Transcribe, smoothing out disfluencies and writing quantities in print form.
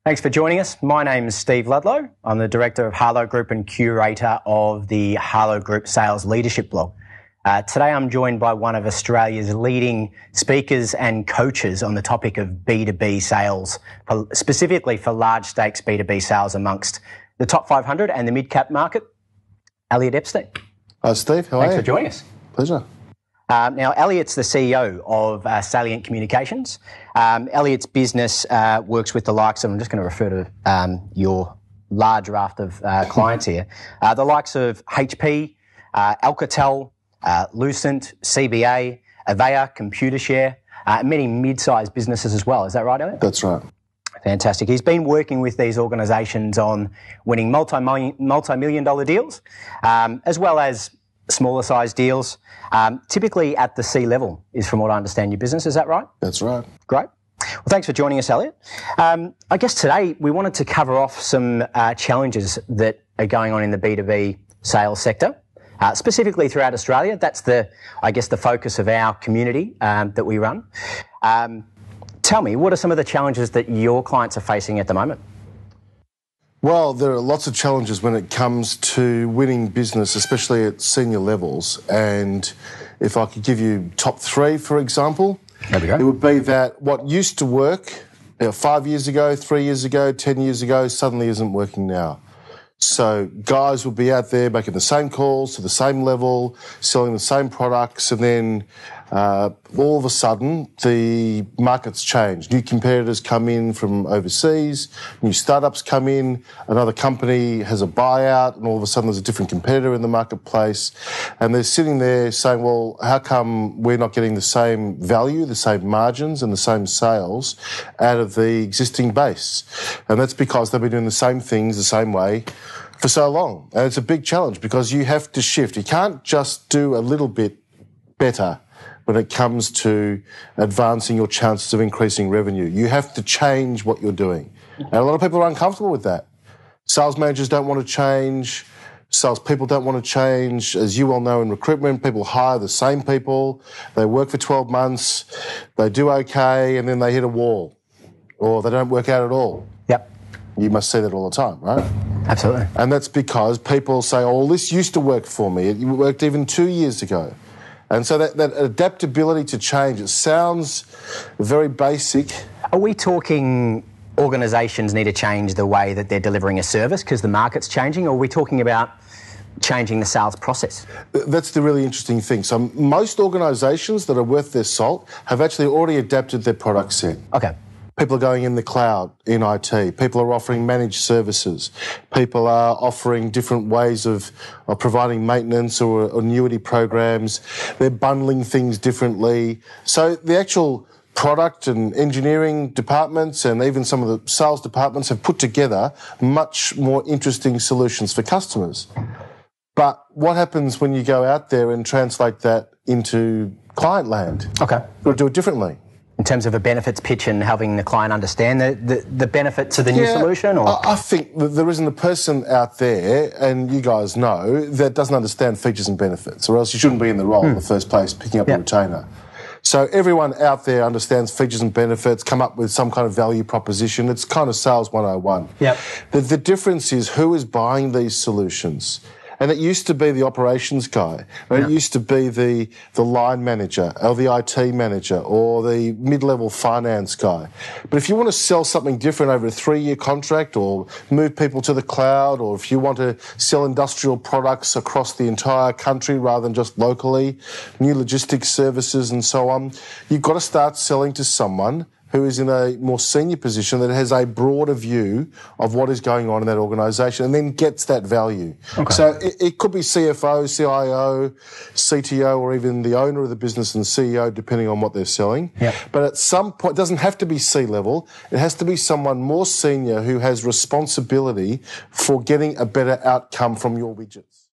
Thanks for joining us. My name is Steve Ludlow. I'm the Director of Harlow Group and Curator of the Harlow Group Sales Leadership blog. Today I'm joined by one of Australia's leading speakers and coaches on the topic of B2B sales, specifically for large stakes B2B sales amongst the top 500 and the mid-cap market, Elliot Epstein. Hi Steve, how are you? Thanks for joining us. Pleasure. Now, Elliot's the CEO of Salient Communications. Elliot's business works with the likes of, I'm just going to refer to your large raft of clients here, the likes of HP, Alcatel, Lucent, CBA, Avaya, Computershare, many mid-sized businesses as well. Is that right, Elliot? That's right. Fantastic. He's been working with these organisations on winning multi-million dollar deals, as well as smaller size deals, typically at the C level is from what I understand your business. Is that right? That's right. Great. Well, thanks for joining us, Elliot. I guess today we wanted to cover off some challenges that are going on in the B2B sales sector, specifically throughout Australia. That's the focus of our community that we run. Tell me, what are some of the challenges that your clients are facing at the moment? Well, there are lots of challenges when it comes to winning business, especially at senior levels. And if I could give you top three, for example, there we go. It would be that what used to work 5 years ago, 3 years ago, 10 years ago, suddenly isn't working now. So guys will be out there making the same calls to the same level, selling the same products, and then all of a sudden the market's changed. New competitors come in from overseas, new startups come in, another company has a buyout, and all of a sudden there's a different competitor in the marketplace, and they're sitting there saying, well, how come we're not getting the same value, the same margins and the same sales out of the existing base? And that's because they've been doing the same things the same way for so long. And it's a big challenge because you have to shift. You can't just do a little bit better when it comes to advancing your chances of increasing revenue. You have to change what you're doing. And a lot of people are uncomfortable with that. Sales managers don't want to change. Salespeople don't want to change. As you well know, in recruitment, people hire the same people. They work for 12 months. They do okay, and then they hit a wall. Or they don't work out at all. Yep. You must see that all the time, right? Absolutely. And that's because people say, oh, well, this used to work for me. It worked even 2 years ago. And so that adaptability to change, it sounds very basic. Are we talking organisations need to change the way that they're delivering a service because the market's changing, or are we talking about changing the sales process? That's the really interesting thing. So most organisations that are worth their salt have actually already adapted their product set. Okay. People are going in the cloud in IT. People are offering managed services. People are offering different ways of providing maintenance or annuity programs. They're bundling things differently. So the actual product and engineering departments and even some of the sales departments have put together much more interesting solutions for customers. But what happens when you go out there and translate that into client land? Okay. You've got to do it differently. In terms of a benefits pitch and helping the client understand the benefits of the new solution? Or? I think that there isn't a person out there, and you guys know, that doesn't understand features and benefits, or else you shouldn't be in the role in the first place, picking up a retainer. So everyone out there understands features and benefits, come up with some kind of value proposition. It's kind of sales 101. Yep. The difference is who is buying these solutions. And it used to be the operations guy, or it used to be the line manager, or the IT manager, or the mid-level finance guy. But if you want to sell something different over a 3-year contract, or move people to the cloud, or if you want to sell industrial products across the entire country rather than just locally, new logistics services and so on, you've got to start selling to someone who is in a more senior position that has a broader view of what is going on in that organisation and then gets that value. Okay. So it could be CFO, CIO, CTO, or even the owner of the business and CEO, depending on what they're selling. Yep. But at some point, it doesn't have to be C-level. It has to be someone more senior who has responsibility for getting a better outcome from your widgets.